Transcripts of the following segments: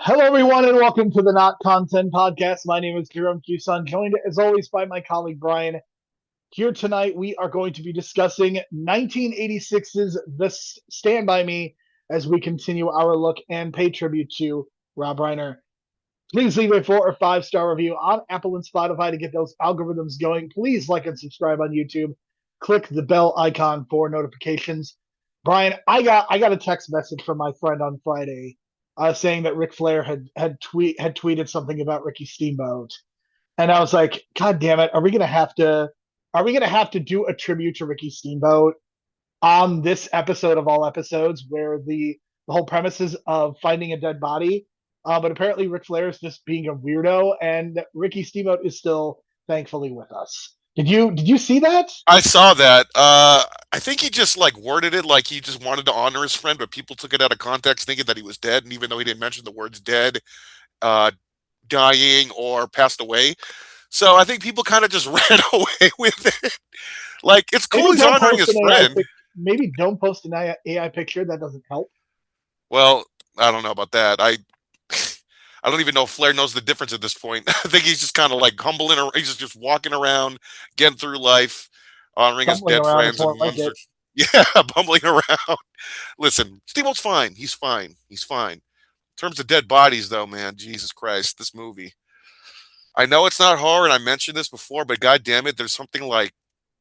Hello, everyone, and welcome to the Not Content Podcast. My name is Jerome Q. Joined as always by my colleague Brian. Here tonight, we are going to be discussing 1986's Stand By Me as we continue our look and pay tribute to Rob Reiner. Please leave a 4 or 5 star review on Apple and Spotify to get those algorithms going. Please like and subscribe on YouTube. Click the bell icon for notifications. Brian, I got a text message from my friend on Friday saying that Ric Flair had tweeted something about Ricky Steamboat, and I was like, God damn it, are we gonna have to do a tribute to Ricky Steamboat on this episode of all episodes where the whole premise is of finding a dead body? But apparently Ric Flair is just being a weirdo, and Ricky Steamboat is still thankfully with us. Did you see that? I saw that. I think he just like worded it like he just wanted to honor his friend, but people took it out of context, thinking that he was dead. And even though he didn't mention the words "dead," uh, "dying," or "passed away," so I think people kind of just ran away with it. Like it's cool Maybe he's don't honoring post his an AI friend. pic. Maybe don't post an AI picture. That doesn't help. Well, I don't know about that. I don't even know if Flair knows the difference at this point. I think he's just kind of like humbling. He's just walking around, getting through life, honoring his Bumbling dead around is friends, more and like it. yeah, bumbling around. Listen, Steamboat's fine. He's fine. He's fine. In terms of dead bodies, though, man, Jesus Christ, this movie. I know it's not horror, and I mentioned this before, but God damn it, there's something like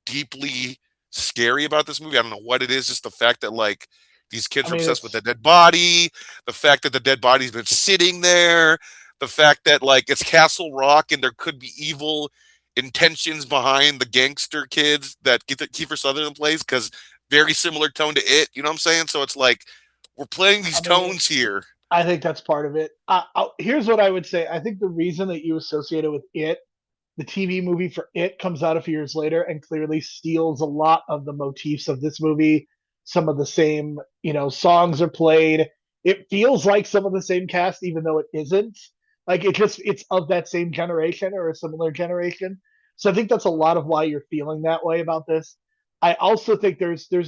deeply scary about this movie. I don't know what it is, just the fact that like these I kids are mean, obsessed with the it's. dead body, the fact that the dead body's been sitting there, the fact that like it's Castle Rock and there could be evil intentions behind the gangster kids that Kiefer Sutherland plays, because very similar tone to it. You know what I'm saying? So it's like we're playing I these mean, tones here. I think that's part of it. Here's what I would say. I think the reason that you associate it with it, the TV movie for it, comes out a few years later and clearly steals a lot of the motifs of this movie. Some of the same, songs are played. It feels like some of the same cast, even though it isn't. Like it's of that same generation or a similar generation. So I think that's a lot of why you're feeling that way about this. I also think there's the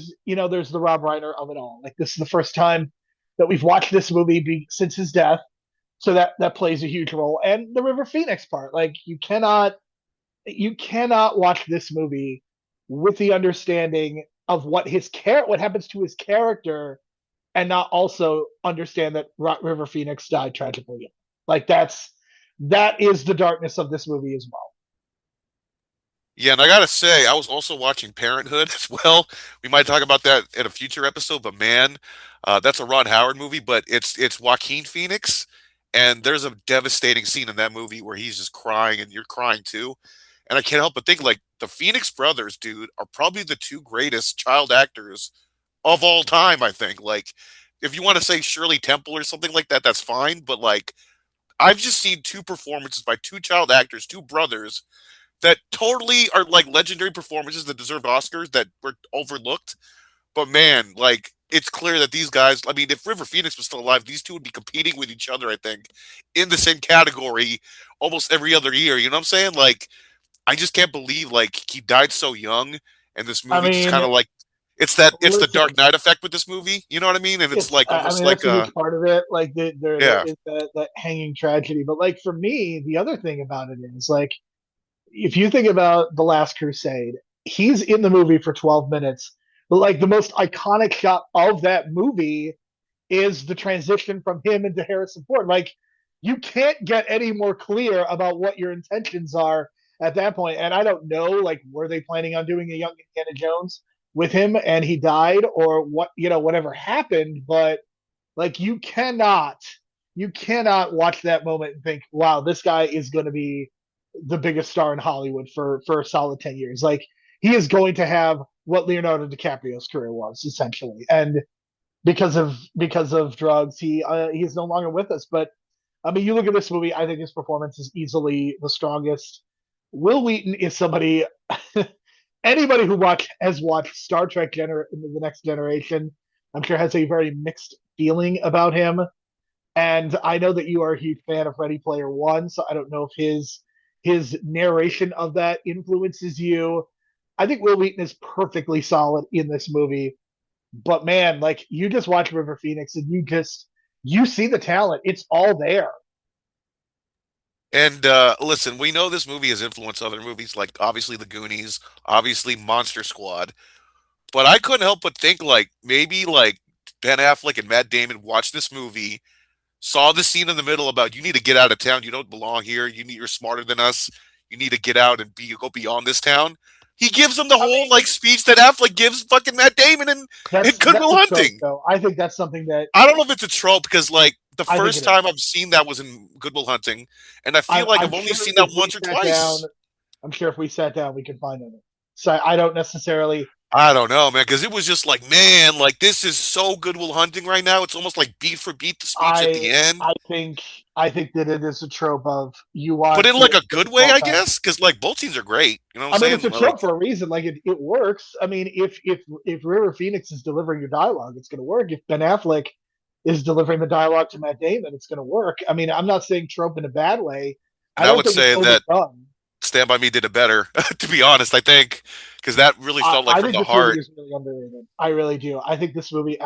Rob Reiner of it all. Like this is the first time that we've watched this movie since his death, so that plays a huge role. And the River Phoenix part, like you cannot watch this movie with the understanding of what happens to his character, and not also understand that River Phoenix died tragically. Like that is the darkness of this movie as well. Yeah, and I gotta say, I was also watching Parenthood as well. We might talk about that in a future episode, but man, that's a Ron Howard movie, but it's Joaquin Phoenix, and there's a devastating scene in that movie where he's just crying, and you're crying too. And I can't help but think like the Phoenix brothers, dude, are probably the two greatest child actors of all time. I think. Like, if you want to say Shirley Temple or something like that, that's fine. But like, I've just seen two performances by two child actors, two brothers that totally are like legendary performances that deserve Oscars that were overlooked. But man, like it's clear that these guys, I mean, if River Phoenix was still alive, these two would be competing with each other, I think, in the same category almost every other year. You know what I'm saying? Like, I just can't believe like he died so young and this I movie just kind mean, of like it's the Dark listen, Knight effect with this movie. You know what I mean? And it's it's like I almost mean like that's a huge part of it. Like there yeah. is that hanging tragedy, but like for me, the other thing about it is like if you think about the Last Crusade, he's in the movie for 12 minutes, but like the most iconic shot of that movie is the transition from him into Harrison Ford. Like you can't get any more clear about what your intentions are at that point. And I don't know, like, were they planning on doing a young Indiana Jones with him and he died, or whatever happened? But like, you cannot watch that moment and think, wow, this guy is going to be the biggest star in Hollywood for a solid 10 years. Like, he is going to have what Leonardo DiCaprio's career was essentially, and because of drugs, he's no longer with us. But I mean, you look at this movie, I think his performance is easily the strongest. Will Wheaton is somebody. Anybody who has watched Star Trek the Next Generation, I'm sure has a very mixed feeling about him. And I know that you are a huge fan of Ready Player One, so I don't know if his narration of that influences you. I think Will Wheaton is perfectly solid in this movie, but man, like you just watch River Phoenix and You see the talent; it's all there. And listen, we know this movie has influenced other movies, like obviously The Goonies, obviously Monster Squad. But I couldn't help but think like maybe like Ben Affleck and Matt Damon watched this movie, saw the scene in the middle about you need to get out of town, you don't belong here, you're smarter than us, you need to get out and go beyond this town. He gives them the I whole mean, like speech that Affleck gives fucking Matt Damon in Good that's Will a trope, Hunting. though. I think that's something that I don't know if it's a trope because like the I think it first time is. I've seen that was in Good Will Hunting, and I feel like I'm I've only sure seen that if we once or sat down, twice. I'm sure if we sat down, we could find it. So I don't necessarily. I don't know, man, because it was just like, man, like this is so Good Will Hunting right now. It's almost like beat for beat the speech at I the end, I think I think that it is a trope of you but watch in the like end a of the good way, football I time. guess, because like both teams are great. You know what I'm I mean, it's saying? a Like, trope for a reason. Like it works. I mean, if River Phoenix is delivering your dialogue, it's going to work. If Ben Affleck is delivering the dialogue to Matt Damon, it's going to work. I mean, I'm not saying trope in a bad way. and I I don't would think it's say that overdone. Stand by Me did it better, to be honest. I think because that really felt like I from think the this movie heart. is really underrated. I really do. I think this movie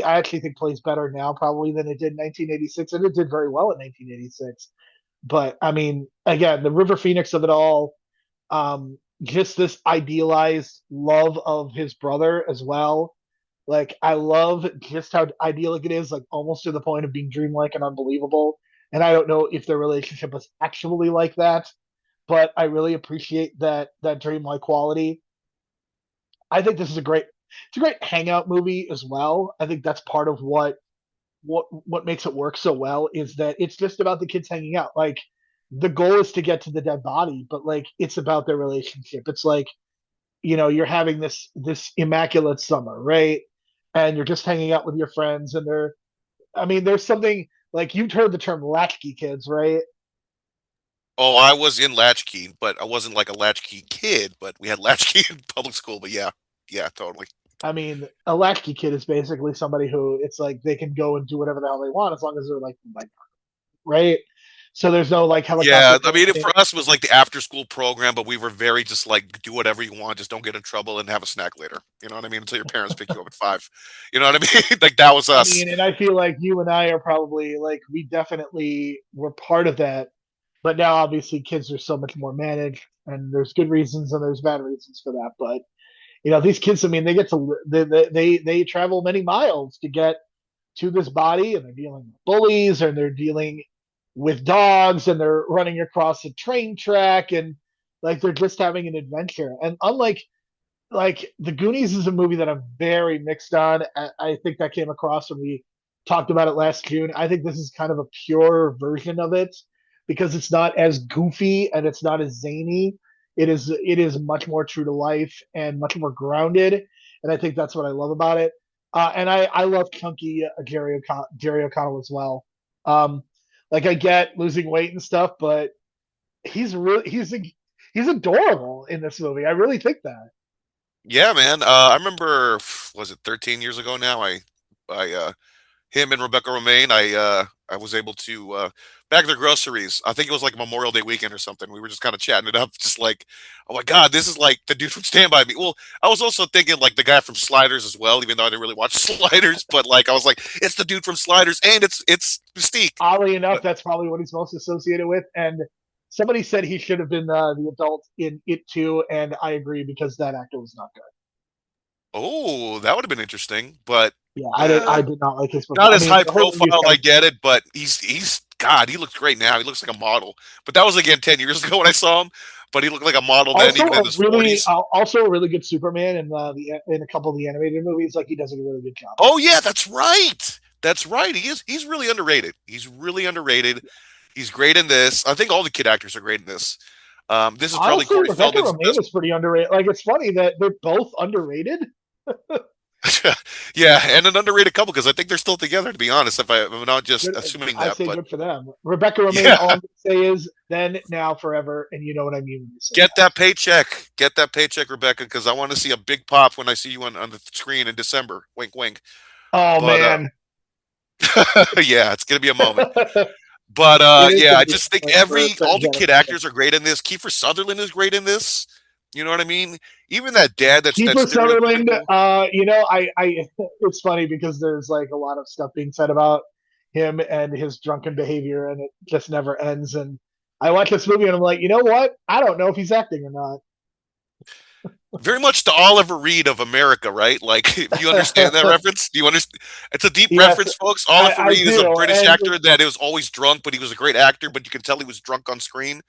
I actually think plays better now probably than it did in 1986, and it did very well in 1986. But I mean, again, the River Phoenix of it all, just this idealized love of his brother as well. Like I love just how idyllic it is, like almost to the point of being dreamlike and unbelievable. And I don't know if their relationship was actually like that, but I really appreciate that dreamlike quality. I think this is a great hangout movie as well. I think that's part of what makes it work so well is that it's just about the kids hanging out. Like the goal is to get to the dead body, but like it's about their relationship. It's like, you're having this immaculate summer, right? And you're just hanging out with your friends and I mean, there's something like you've heard the term latchkey kids, right? Oh, I was in Latchkey, but I wasn't like a Latchkey kid. But we had Latchkey in public school. But yeah, yeah, totally. I mean, a latchkey kid is basically somebody who it's like they can go and do whatever the hell they want as long as they're like right? So there's no like helicopter Yeah, I mean, parenting. for us, it was like the after school program, but we were very just like do whatever you want, just don't get in trouble and have a snack later. You know what I mean? Until your parents pick you up at 5. You know what I mean? Like that was I us. mean, and I feel like you and I are probably like we definitely were part of that. But now obviously kids are so much more managed and there's good reasons and there's bad reasons for that. But these kids, I mean, they get to they travel many miles to get to this body and they're dealing with bullies and they're dealing with dogs and they're running across a train track and like they're just having an adventure. And unlike like the Goonies is a movie that I'm very mixed on. I think that came across when we talked about it last June. I think this is kind of a pure version of it because it's not as goofy and it's not as zany. It is much more true to life and much more grounded, and I think that's what I love about it. And I love chunky Jerry O'Connell as well. Um, like I get losing weight and stuff, but he's adorable in this movie. I really think that. Yeah, man. I remember, was it 13 years ago now? I him and Rebecca Romaine, I was able to bag their groceries. I think it was like Memorial Day weekend or something. We were just kind of chatting it up, just like, oh my God, this is like the dude from Stand By Me. Well, I was also thinking like the guy from Sliders as well, even though I didn't really watch Sliders, but like I was like, it's the dude from Sliders and it's Mystique. Oddly enough, But that's probably what he's most associated with. And somebody said he should have been the adult in it too, and I agree because that actor was not good. oh, that would have been interesting, but Yeah, eh, I did not like his not performance. I as mean, high the whole movie is profile. kind I of get it, but he's God. He looks great now. He looks like a model. But that was again 10 years ago when I saw him. But he looked like a model then, even in his 40s. also a really good Superman in the in a couple of the animated movies. Like he does a really good job. Oh yeah, that's right. That's right. He's really underrated. He's really underrated. He's great in this. I think all the kid actors are great in this. This is probably Honestly, Corey Rebecca Feldman's Romaine best. is pretty underrated. Like it's funny that they're both underrated. Yeah, and an underrated couple because I think they're still together. To be honest, if I'm not just Good, assuming I that, say but good for them. Rebecca Romaine, yeah, all I'm gonna say is then, now, forever, and you know what I mean when you say get that paycheck. Get that paycheck, Rebecca, because I want to see a big pop when I see you on the screen in December. Wink, wink. that. Oh But man, yeah, it's gonna be a moment. it But is yeah, going I to be just think for a all certain the kid generation. actors are great in this. Kiefer Sutherland is great in this. You know what I mean? Even that dad, that Kiefer Sutherland, stereotypical. it's funny because there's like a lot of stuff being said about him and his drunken behavior, and it just never ends. And I watch this movie and I'm like, you know what? I don't know if he's acting or Very much the Oliver Reed of America, right? Like, do you understand that not. reference? Do you understand? It's a deep Yes, reference, folks. Oliver I Reed is a do, British actor that was always drunk, but he was a great actor. But you can tell he was drunk on screen.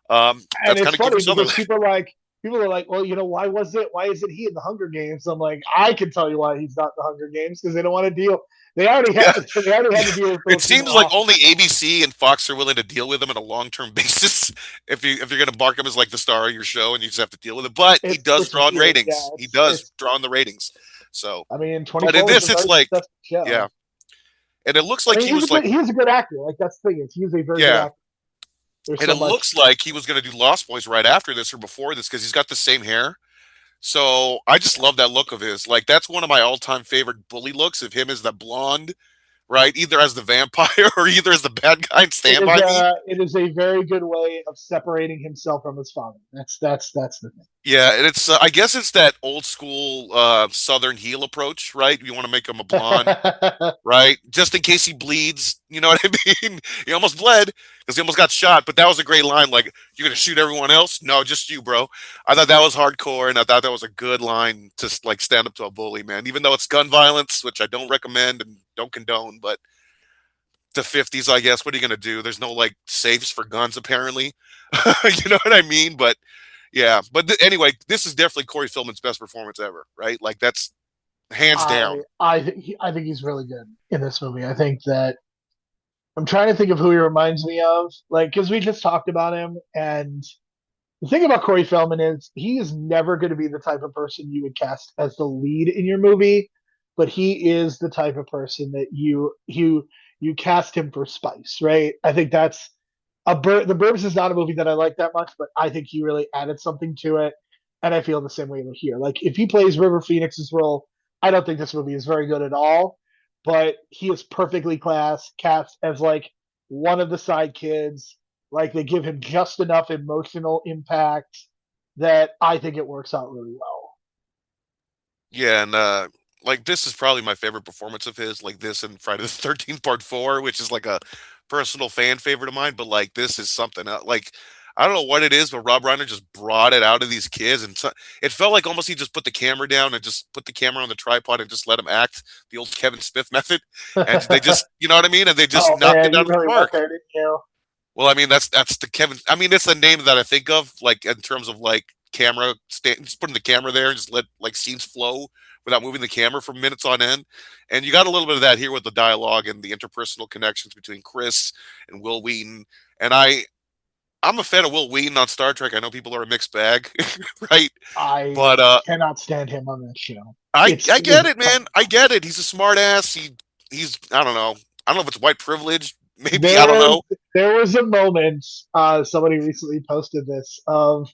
and That's it's kind of Kiefer funny because Sutherland. people are like, well, why isn't he in the Hunger Games? I'm like, I can tell you why he's not in the Hunger Games because they don't want to deal. They already Yeah, had they already had yeah. to deal with It Filipino seems like law. only ABC and Fox are willing to deal with him on a long term basis. If you're going to mark him as like the star of your show, and you just have to deal with it. But he does It's draw in weird. Yeah, ratings. He does it's. draw in the ratings. So, I mean, but in 24 was a this, it's very like, successful yeah, show. and it looks I like mean, he was like, he was a good actor. Like that's the thing is, he was a very good yeah. actor. There's And so it much. looks like he was going to do Lost Boys right after this or before this because he's got the same hair. So I just love that look of his. Like that's one of my all-time favorite bully looks of him is that blonde, right? Either as the vampire or either as the bad guy in Stand By Me. It is a very good way of separating himself from his father. That's the thing. Yeah, and it's I guess it's that old school Southern heel approach, right? You want to make him a blonde, right? Just in case he bleeds. You know what I mean? He almost bled because he almost got shot, but that was a great line. Like, you're gonna shoot everyone else? No, just you, bro. I thought that was hardcore, and I thought that was a good line to like stand up to a bully, man. Even though it's gun violence, which I don't recommend and don't condone, but the 50s, I guess. What are you gonna do? There's no like safes for guns, apparently. You know what I mean? But yeah, but anyway, this is definitely Corey Feldman's best performance ever, right? Like that's hands down. I think he's really good in this movie. I think that I'm trying to think of who he reminds me of, like because we just talked about him, and the thing about Corey Feldman is he is never going to be the type of person you would cast as the lead in your movie, but he is the type of person that you cast him for spice, right? I think that's the Burbs is not a movie that I like that much, but I think he really added something to it, and I feel the same way here. Like if he plays River Phoenix's role, I don't think this movie is very good at all, but he is perfectly cast as like one of the side kids. Like they give him just enough emotional impact that I think it works out really well. Yeah, and like this is probably my favorite performance of his, like this and Friday the 13th Part 4, which is like a personal fan favorite of mine, but like this is something like I don't know what it is, but Rob Reiner just brought it out of these kids, and so, it felt like almost he just put the camera down and just put the camera on the tripod and just let him act the old Kevin Smith method, and they just, you know what I mean, and they just Oh knocked man, it you out of the really went park. there, didn't you? Well, I mean, that's the Kevin. I mean, it's the name that I think of, like in terms of like camera, just putting the camera there and just let like scenes flow without moving the camera for minutes on end. And you got a little bit of that here with the dialogue and the interpersonal connections between Chris and Will Wheaton. And I'm a fan of Will Wheaton on Star Trek. I know people are a mixed bag, right? I But cannot stand him on that show. I It is get it, man. I get it. He's a smart ass. He's I don't know. I don't know if it's white privilege. Maybe I there don't was know. there was a moment somebody recently posted this of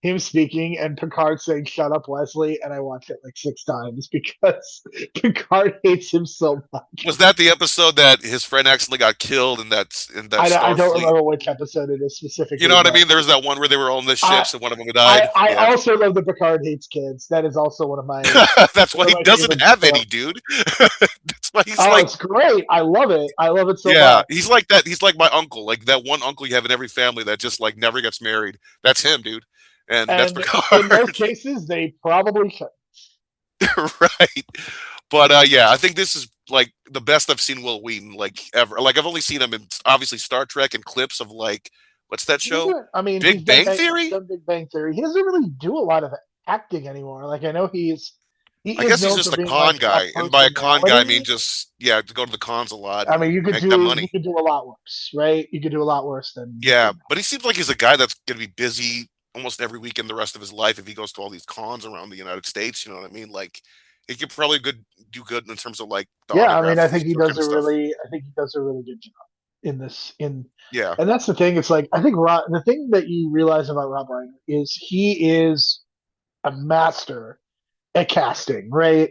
him speaking and Picard saying "Shut up, Wesley," and I watched it like 6 times because Picard hates him so much. Was that the episode that his friend accidentally got killed in that I don't Starfleet? remember which episode it is You know specifically, what I but mean? There was that one where they were on the I ships and one of them died. I Yeah, also love that Picard hates kids. That is also that's why one of he my doesn't favorite have any, details. dude. That's why he's Oh, like, it's great. I love it. I love it so yeah, much. he's like that. He's like my uncle, like that one uncle you have in every family that just like never gets married. That's him, dude, and that's And in Picard, most cases, they probably should. right? But yeah, I think this is like the best I've seen Will Wheaton like ever. Like I've only seen him in obviously Star Trek and clips of like what's that He show? doesn't. I mean, Big Bang Theory? done Big Bang Theory. He doesn't really do a lot of acting anymore. Like I know he I is guess he's known for just a being con like a guy, and by a con guy, I mean personality. just yeah, to go to the cons a lot I mean, and make that you money. could do a lot worse, right? You could do a lot worse Yeah, than but he seems like he's a guy that's going to be busy almost every weekend the rest of his life if he goes to all these cons around the United States. You know what I mean? Like he could probably do good in terms of like the yeah. I mean, autograph tour kind of stuff. I think he does a really good job in this in. Yeah. And that's the thing. It's like I think the thing that you realize about Rob Reiner is he is a master at casting, right?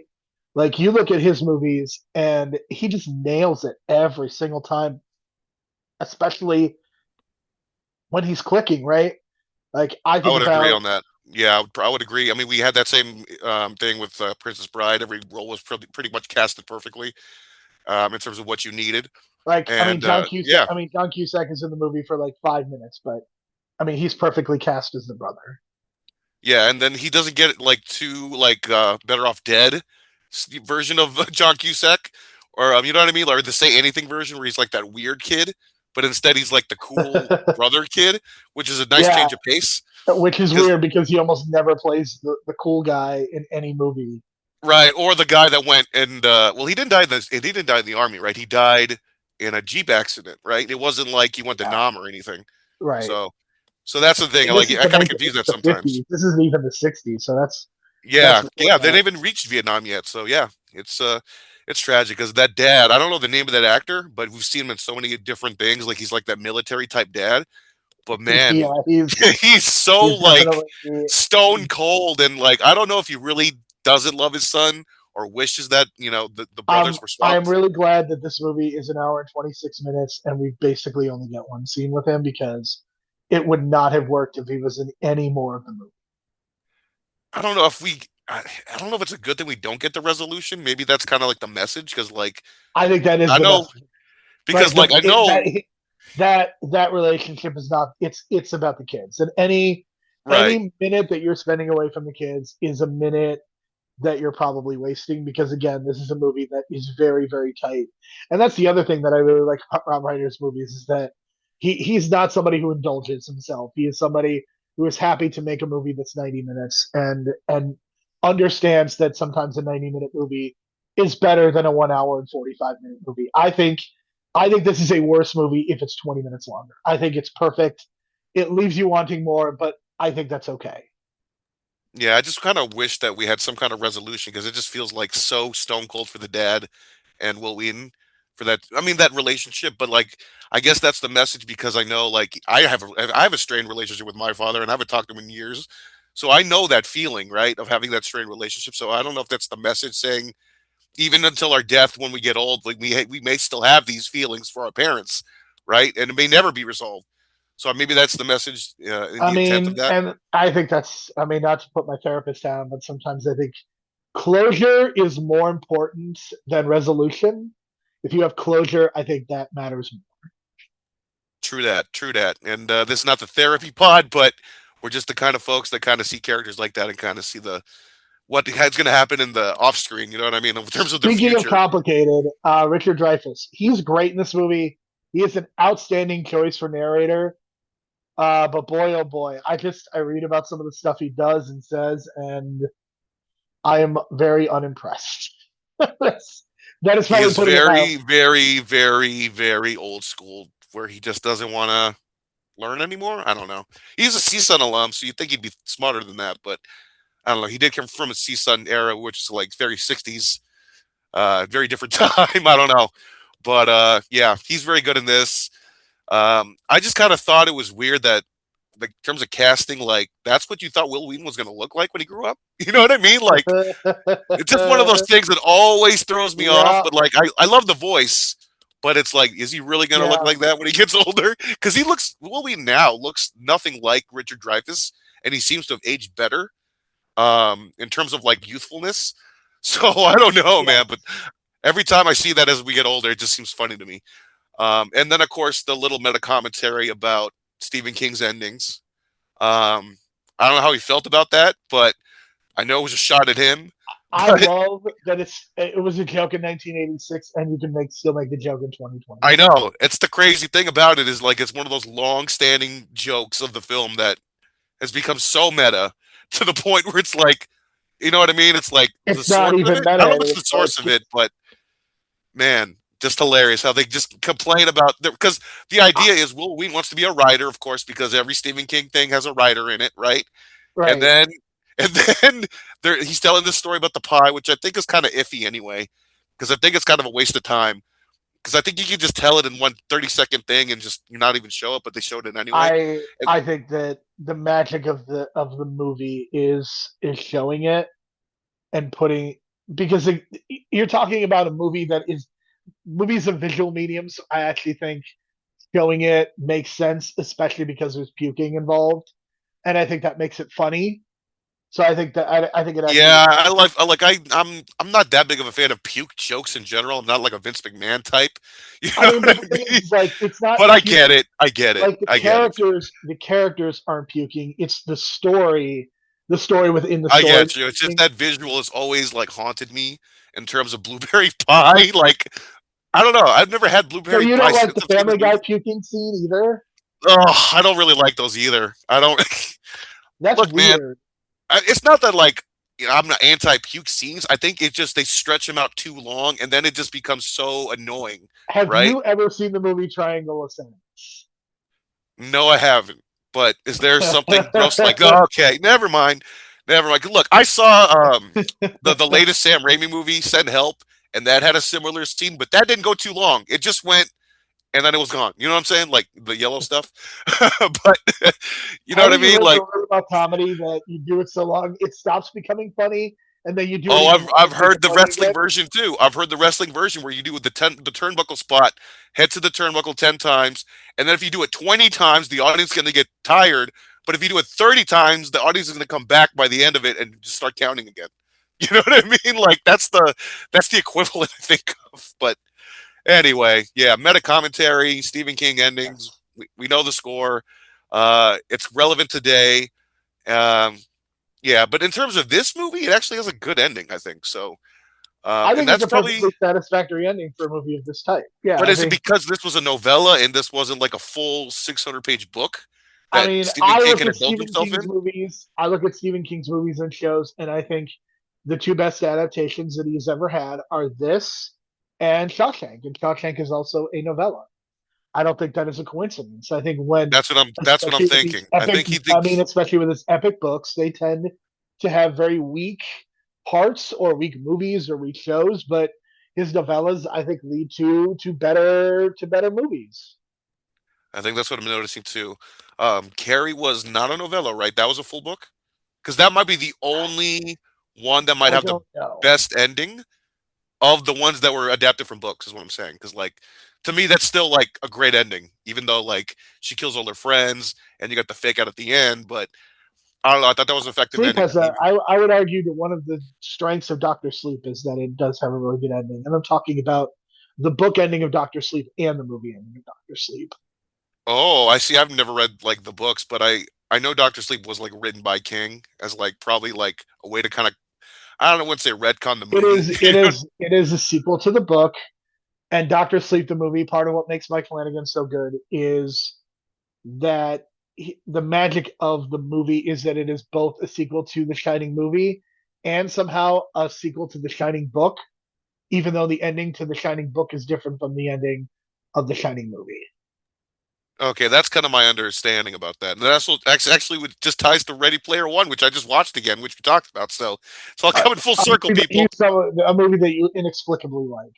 Like you look at his movies and he just nails it every single time, especially when he's clicking, right? Like I I think would agree about on that. Yeah, I would agree. I mean, we had that same thing with Princess Bride. Every role was pretty much casted perfectly in terms of what you needed. Like, I mean, And John Cusack. yeah, I mean, John Cusack is in the movie for like 5 minutes, but I mean, he's perfectly cast as the brother. yeah, and then he doesn't get like too like Better Off Dead version of John Cusack, or you know what I mean, or the Say Anything version where he's like that weird kid, but instead he's like the cool brother kid, which is a nice Yeah, change of pace. which is Because weird because he almost never plays the cool guy in any movie. right, or the guy that went and well, he didn't die in the army, right? He died in a Jeep accident, right? It wasn't like he went to Yeah, Nam or anything. right. So so that's the I thing. mean, this Like is I the kind of 19, confuse this is that the sometimes. 50s. This isn't even the 60s, so that's Yeah, really yeah, they bad. haven't even reached Vietnam yet. So yeah, it's tragic because that dad, I don't know the name of that actor, but we've seen him in so many different things. Like he's like that military type dad. But man, Yeah, he's he's so he's like definitely stone cold and like I don't know if he really doesn't love his son or wishes that, the brothers were I'm swapped. really glad that this movie is an hour and 26 minutes and we basically only get one scene with him because it would not have worked if he was in any more of the movie. I don't know if we I don't know if it's a good thing we don't get the resolution. Maybe that's kind of like the message because like I think that is I the know message. because Like like I know that relationship is not, it's about the kids. And right. any minute that you're spending away from the kids is a minute that you're probably wasting because again, this is a movie that is very, very tight. And that's the other thing that I really like about Rob Reiner's movies is that he's not somebody who indulges himself. He is somebody who is happy to make a movie that's 90 minutes and understands that sometimes a 90-minute movie is better than a 1 hour and 45-minute movie. I think this is a worse movie if it's 20 minutes longer. I think it's perfect. It leaves you wanting more, but I think that's okay. Yeah, I just kind of wish that we had some kind of resolution because it just feels like so stone cold for the dad and Will Wheaton for that. I mean, that relationship, but like, I guess that's the message because I know, like, I have a strained relationship with my father, and I haven't talked to him in years, so I know that feeling, right, of having that strained relationship. So I don't know if that's the message saying even until our death, when we get old, like we may still have these feelings for our parents, right, and it may never be resolved. So maybe that's the message in I the intent of mean, that. and I think that's, I mean, not to put my therapist down, but sometimes I think closure is more important than resolution. If you have closure, I think that matters. True that. True that. And this is not the therapy pod, but we're just the kind of folks that kind of see characters like that and kind of see the what's going to happen in the off screen. You know what I mean? In terms of their Speaking of future. complicated, Richard Dreyfuss, he's great in this movie. He is an outstanding choice for narrator. But boy, oh boy, I read about some of the stuff he does and says, and I am very unimpressed. That is He probably is putting it mildly. very, very, very, very old school, where he just doesn't want to learn anymore. I don't know. He's a CSUN alum, so you'd think he'd be smarter than that, but I don't know. He did come from a CSUN era, which is like very 60s, very different time. I don't know. But yeah, he's very good in this. I just kind of thought it was weird that, like, in terms of casting, like that's what you thought Will Wheaton was going to look like when he grew up. You know what I mean? Like it's just one of those things that always throws me off. Yeah, But like I love the voice, but it's like, is he really going to look yeah, like that when he gets older? Because Will Wheaton now looks nothing like Richard Dreyfuss, and he seems to have aged better in terms of like youthfulness. So I don't know, man. But yes. every time I see that as we get older, it just seems funny to me. And then, of course, the little meta commentary about Stephen King's endings. I don't know how he felt about that, but I know it was a shot at him. I But love that it was a joke in 1986, and you can still make the joke in I 2026. know it's the crazy thing about it is like it's one of those long-standing jokes of the film that has become so meta to the point where it's like, you know what I mean? It's like the It's not source of even it. I meta don't know if it's the anymore. source It's of it, just but man, just hilarious how they just complain about because the idea is Will Wheaton wants to be a writer, of course, because every Stephen King thing has a writer in it, right? And right. then and then he's telling this story about the pie, which I think is kind of iffy anyway, because I think it's kind of a waste of time. Because I think you can just tell it in one 30-second thing and just not even show it, but they showed it anyway. I And, I think that the magic of the movie is showing it and putting, because you're talking about a movie that is, movies of visual mediums. I actually think showing it makes sense, especially because there's puking involved, and I think that makes it funny. So I think it actually. Yeah, I'm not that big of a fan of puke jokes in general. I'm not like a Vince McMahon type. You I know mean, what but the I thing mean? is like it's not But I puke. get it. I get it. Like I get it. the characters aren't puking. It's the story within the I story get you. that's It's just puking. that visual has always like haunted me in terms of blueberry pie. Like I don't know. I've never had So blueberry you pie don't like since the I've seen this Family Guy movie. puking scene either? Oh, I don't really like those either. I don't. That's Look, man. weird. It's not that like I'm not anti-puke scenes. I think it just they stretch them out too long, and then it just becomes so annoying, Have right? you ever seen the movie Triangle of Sadness? No, I haven't. But is there something gross like? Oh, okay, never mind, never mind. Look, I saw the latest Sam Raimi movie, Send Help, and that had a similar scene, but that didn't go too long. It just went and then it was gone. You know what I'm saying? Like the yellow stuff. But you know what I Haven't you mean? heard the Like word about comedy that you do it so long it stops becoming funny, and then you do it oh, even I've longer to make it heard the funny wrestling again? version too. I've heard the wrestling version where you do the turnbuckle spot, head to the turnbuckle 10 times, and then if you do it 20 times, the audience is going to get tired. But if you do it 30 times, the audience is going to come back by the end of it and just start counting again. You know what I mean? Like that's the equivalent I think of. But anyway, yeah, meta commentary, Stephen King endings. Yes. We know the score. It's relevant today. Um, yeah, but in terms of this movie, it actually has a good ending, I think. So, I and think it's that's a probably. perfectly satisfactory ending for a movie of this type. Yeah, But I is it think. because this was a novella and this wasn't like a full 600-page book I that mean, Stephen I King look can at indulge Stephen himself King's in? movies. I look at Stephen King's movies and shows, and I think the two best adaptations that he's ever had are this and Shawshank. And Shawshank is also a novella. I don't think that is a coincidence. I think when, That's what I'm especially with these thinking. I epic, think he I mean, thinks. especially with his epic books, they tend to have very weak parts or weak movies or weak shows, but his novellas, I think, lead to better movies. I think that's what I'm noticing too. Carrie was not a novella, right? That was a full book because that might be the only one that might I have the don't know. best ending of the ones that were adapted from books. Is what I'm saying. Because like to me, that's still like a great ending, even though like she kills all her friends and you got the fake out at the end. But I don't know. I thought that was an effective Sleep ending. has a. I would argue that one of the strengths of Doctor Sleep is that it does have a really good ending, and I'm talking about the book ending of Doctor Sleep and the movie ending of Doctor Sleep. Oh, I see. I've never read like the books, but I know Doctor Sleep was like written by King as like probably like a way to kind of I don't know, I wouldn't say retcon the movie. It is a sequel to the book, and Doctor Sleep the movie. Part of what makes Mike Flanagan so good is that the magic of the movie is that it is both a sequel to the Shining movie and somehow a sequel to the Shining book, even though the ending to the Shining book is different from the ending of the Shining movie. Okay, that's kind of my understanding about that. And that's what actually just ties to Ready Player One, which I just watched again, which we talked about. So it's all Uh, coming full circle, people. a movie that you inexplicably like.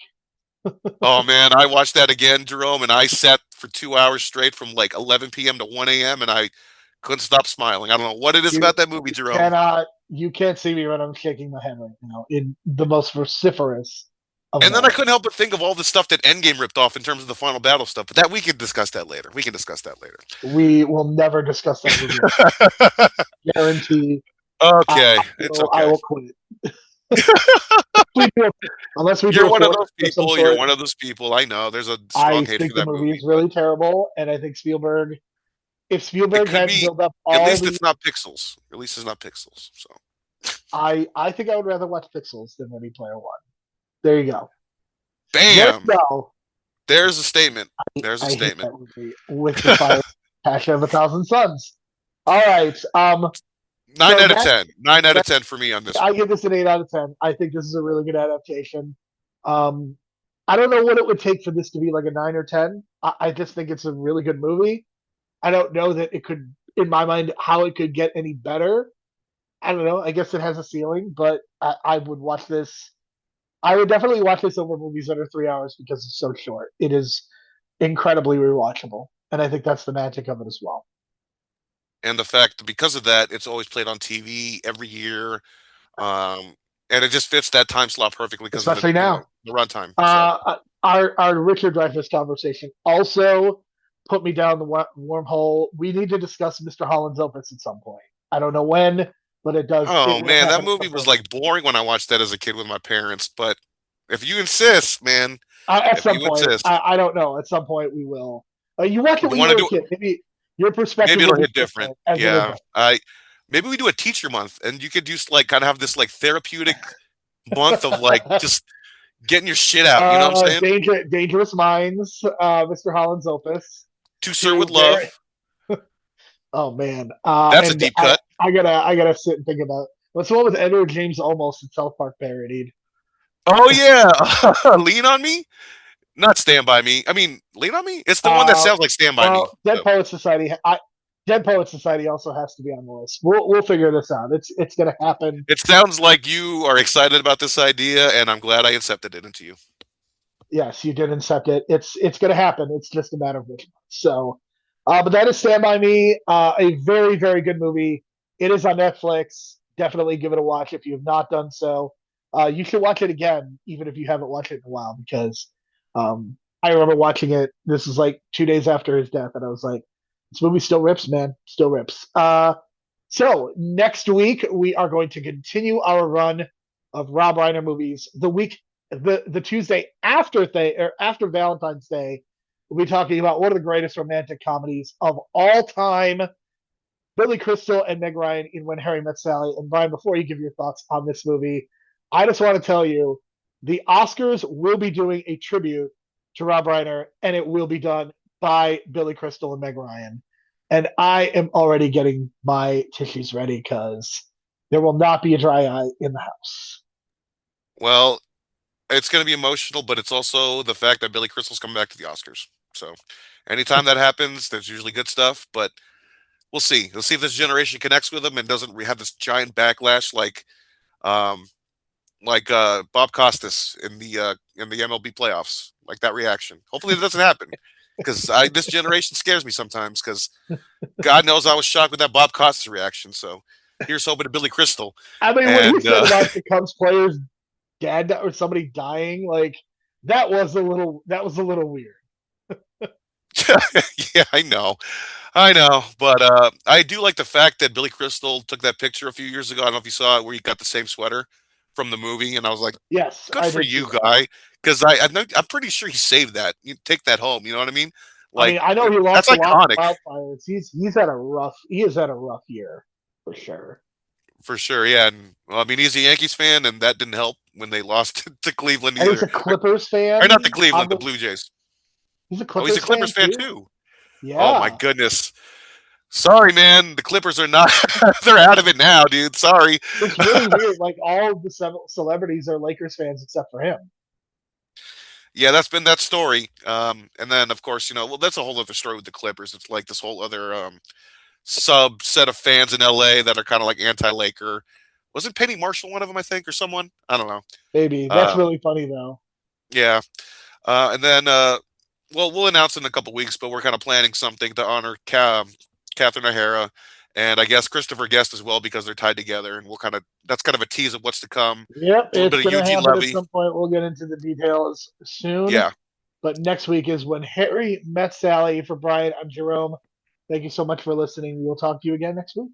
Oh man, I watched that again, Jerome, and I sat for 2 hours straight from like 11 p.m. to 1 a.m. and I couldn't stop smiling. I don't know what it is You, about that movie, Jerome. you can't see me when I'm shaking my head right now in the most vociferous of And then I ways. couldn't help but think of all the stuff that Endgame ripped off in terms of the final battle stuff. But that we can discuss that later. We can discuss that later. We will never discuss that movie. Guarantee. Okay, it's I okay. will quit. We do unless we do You're a one of fourth those of some people. You're sort. one of those people. I know. There's a I strong hate think for the that movie movie, is but really terrible, and I think Spielberg, if it Spielberg could hadn't be. built up At all least the, it's not pixels. At least it's not pixels. So I think I would rather watch Pixels than Ready Player One. There you go. There bam. you go. There's a statement. There's a I hate statement. that movie with the fire passion of a thousand suns. All right. Nine So out of that, 10. 9 out of that 10 for me on this I one. give this an 8 out of 10. I think this is a really good adaptation. Um, I don't know what it would take for this to be like a 9 or 10. I just think it's a really good movie. I don't know that it could, in my mind, how it could get any better. I don't know. I guess it has a ceiling, but I would watch this. I would definitely watch this over movies that are 3 hours because it's so short. It is incredibly rewatchable, and I think that's the magic of it as well. And the fact that because of that, it's always played on TV every year. Um, and it just fits that time slot perfectly because of Especially now. the runtime. So Our Richard Dreyfuss conversation also put me down the wormhole. We need to discuss Mr. Holland's Opus at some point. I don't know when, but it does. It Oh will man, that happen at movie some was point. like boring when I watched that as a kid with my parents. But if you insist, man, At if some you point, insist, I don't know. At some point, we will. You watch it you when you want to were a do, kid. Maybe your perspective maybe will it'll be hit different. different as an Yeah, adult. I maybe we do a teacher month, and you could do like kind of have this like therapeutic month of like just getting your shit out. You know what I'm saying? Dangerous Minds, Mr. Holland's opus. To Sir with To very, Love. oh man, That's a and deep cut. I gotta sit and think about what's the one with Edward James Olmos and South Park parodied. Oh yeah, Lean on Me. Not Stand by Me. I mean, Lean on Me. It's the one that Uh, sounds like Stand by Me. well, Dead So Poet Society. Dead Poet Society also has to be on the list. We'll figure this out. It's gonna happen. it sounds like you are excited about this idea, and I'm glad I accepted it into you. Yes, you did incept it. It's gonna happen. It's just a matter of which one. So, but that is Stand by Me. A very good movie. It is on Netflix. Definitely give it a watch if you have not done so. You should watch it again, even if you haven't watched it in a while, because I remember watching it. This is like 2 days after his death, and I was like, "This movie still rips, man. Still rips." So next week we are going to continue our run of Rob Reiner movies. The Tuesday after after Valentine's Day, we'll be talking about one of the greatest romantic comedies of all time, Billy Crystal and Meg Ryan in When Harry Met Sally. And Brian, before you give your thoughts on this movie, I just want to tell you the Oscars will be doing a tribute to Rob Reiner, and it will be done by Billy Crystal and Meg Ryan. And I am already getting my tissues ready because there will not be a dry eye in the house. Well, it's going to be emotional, but it's also the fact that Billy Crystal's coming back to the Oscars. So, anytime that happens, there's usually good stuff. But we'll see. We'll see if this generation connects with him and doesn't have this giant backlash um, Bob Costas in the MLB playoffs, like that reaction. Hopefully, that doesn't happen because this generation scares me sometimes because God knows I was shocked with that Bob Costas reaction. So here's hoping to Billy Crystal. I mean, what he And said about the Cubs players dead or somebody dying, like that was a little weird. yeah, I know, but I do like the fact that Billy Crystal took that picture a few years ago. I don't know if you saw it, where he got the same sweater from the movie, and I was like, Yes, "Good I for did see you, that. guy," because I'm pretty sure he saved that. You take that home. You know what I mean? I mean, Like I know he that's lost a lot iconic to wildfires. He has had a rough year for sure. for sure. Yeah, and well, I mean, he's a Yankees fan, and that didn't help when they lost to Cleveland And he's either. a Clippers Or not the fan. Cleveland, the Blue Jays. He's a Oh, he's a Clippers Clippers fan fan too. too. Oh my Yeah, goodness. Sorry, man. The Clippers are not. They're out of it now, dude. Sorry. it's really weird. Like all of the celebrities are Lakers fans except for him. Yeah, that's been that story. And then of course, well, that's a whole other story with the Clippers. It's like this whole other subset of fans in LA that are kind of like anti-Laker. Wasn't Penny Marshall one of them? I think, or someone. I don't know. Maybe that's Uh, really funny though. yeah. And then well, we'll announce in a couple weeks, but we're kind of planning something to honor Catherine O'Hara, and I guess Christopher Guest as well because they're tied together, and that's kind of a tease of what's to come. Yep, A little bit it's of gonna Eugene happen at Levy. some point. We'll get into the details soon. Yeah. But next week is When Harry Met Sally. For Brian, I'm Jerome. Thank you so much for listening. We'll talk to you again next week.